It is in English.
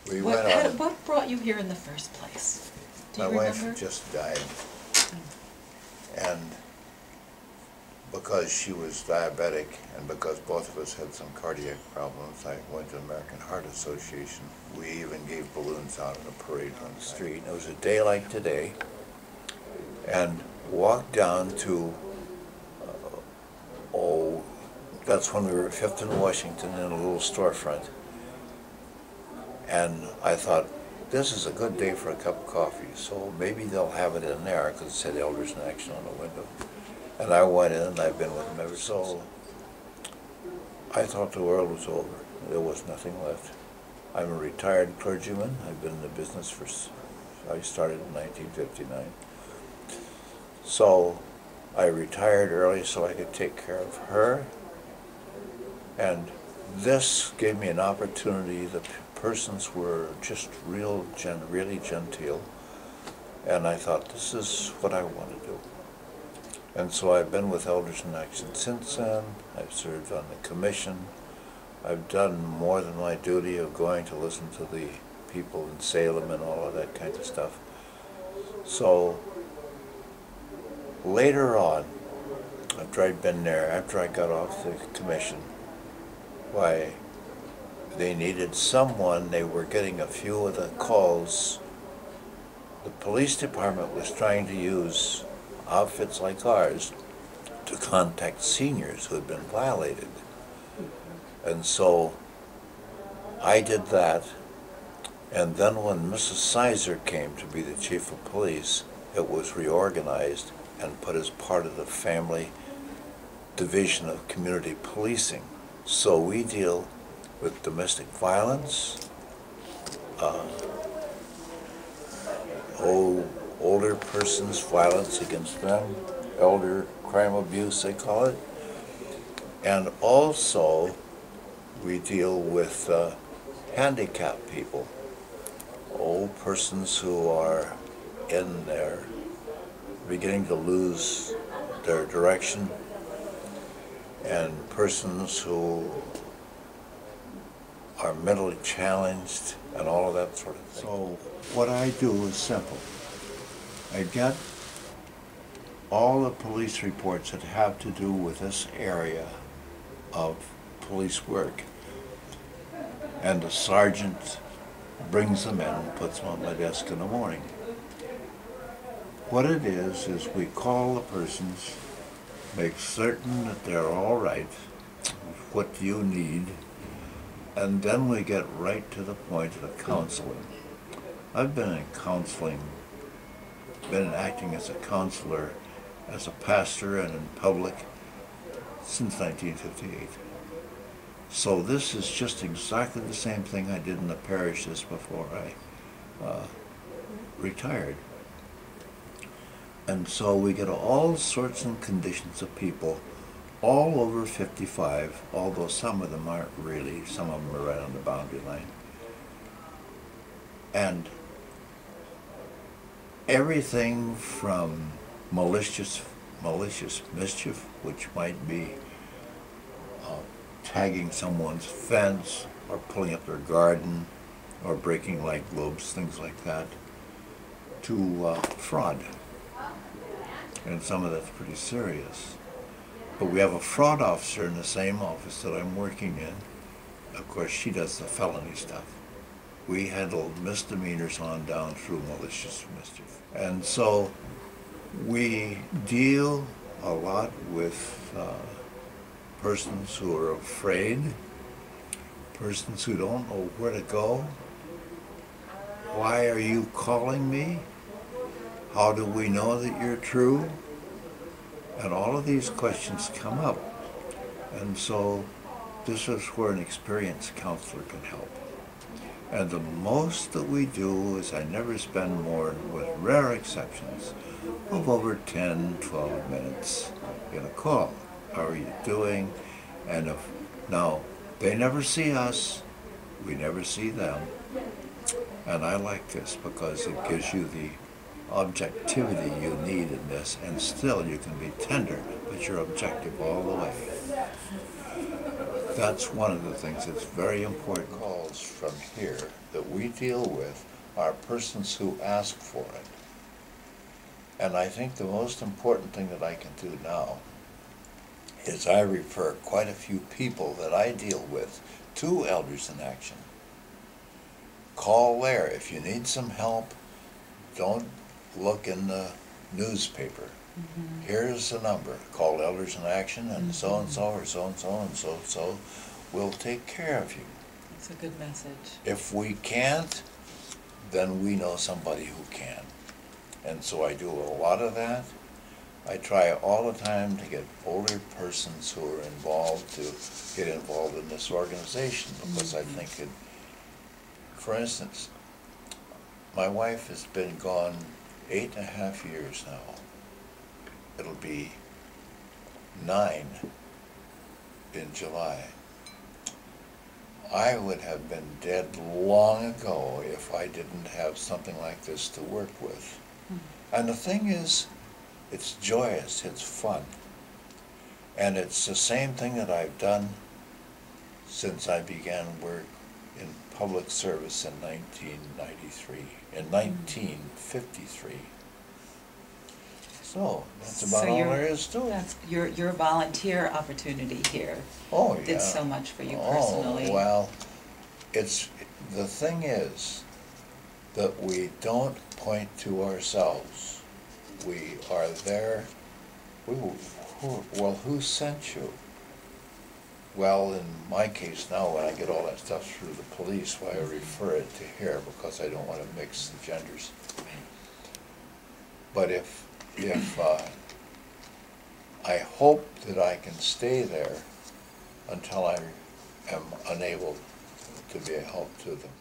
We went on. What brought you here in the first place? Do you My remember? wife just died, and because she was diabetic and because both of us had some cardiac problems, I went to the American Heart Association. We even gave balloons out in a parade on the street. It was a day like today, and walked down to, that's when we were at 5th and Washington in a little storefront. And I thought, this is a good day for a cup of coffee, so maybe they'll have it in there, because it said Elders in Action on the window. And I went in, and I've been with them ever since. So I thought the world was over. There was nothing left. I'm a retired clergyman. I've been in the business I started in 1959. So I retired early so I could take care of her. And this gave me an opportunity. The persons were just really genteel. And I thought, this is what I want to do. And so I've been with Elders in Action since then. I've served on the commission. I've done more than my duty of going to listen to the people in Salem and all of that kind of stuff. So later on, after I'd been there, after I got off the commission, why, they needed someone. They were getting a few of the calls. The police department was trying to use outfits like ours to contact seniors who had been violated. And so I did that, and then when Mrs. Sizer came to be the chief of police, it was reorganized and put as part of the family division of community policing. So we deal with domestic violence, older persons, violence against them, elder crime abuse, they call it. And also, we deal with handicapped people, old persons who are in there beginning to lose their direction, and persons who are mentally challenged and all of that sort of thing. So what I do is simple. I get all the police reports that have to do with this area of police work, and the sergeant brings them in and puts them on my desk in the morning. What it is we call the persons, make certain that they're all right, what do you need, and then we get right to the point of the counseling. I've been in counseling, been acting as a counselor, as a pastor and in public since 1958. So this is just exactly the same thing I did in the parishes before I retired. And so we get all sorts and conditions of people, all over 55, although some of them aren't really, some of them are right on the boundary line. And everything from malicious mischief, which might be tagging someone's fence, or pulling up their garden, or breaking light globes, things like that, to fraud. And some of that's pretty serious. But we have a fraud officer in the same office that I'm working in. Of course, she does the felony stuff. We handle misdemeanors on down through malicious mischief. And so we deal a lot with persons who are afraid, persons who don't know where to go. Why are you calling me? How do we know that you're true? And all of these questions come up. And so this is where an experienced counselor can help. And the most that we do is I never spend more, with rare exceptions, of over 10, 12 minutes in a call. How are you doing? And now, they never see us, we never see them. And I like this because it gives you the objectivity you need in this, and still you can be tender, but you're objective all the way. That's one of the things that's very important. Calls from here that we deal with are persons who ask for it. And I think the most important thing that I can do now is I refer quite a few people that I deal with to Elders in Action. Call there. If you need some help, don't look in the newspaper. Mm-hmm. Here's the number. Call Elders in Action, and so-and-so or so-and-so and so-and-so will take care of you. That's a good message. If we can't, then we know somebody who can. And so I do a lot of that. I try all the time to get older persons who are involved to get involved in this organization, because I think it, for instance, my wife has been gone 8.5 years now. It'll be 9 in July. I would have been dead long ago if I didn't have something like this to work with. And the thing is, it's joyous, it's fun. And it's the same thing that I've done since I began work in public service in 1993, in 1953. So that's about all there is to it. That's your volunteer opportunity here. Oh, yeah. Did so much for you personally. Oh, well, it's, the thing is that we don't point to ourselves. We are there. Well, who sent you? Well, in my case now, when I get all that stuff through the police, why I refer it to here, because I don't want to mix the genders. But if I hope that I can stay there until I am unable to be a help to them.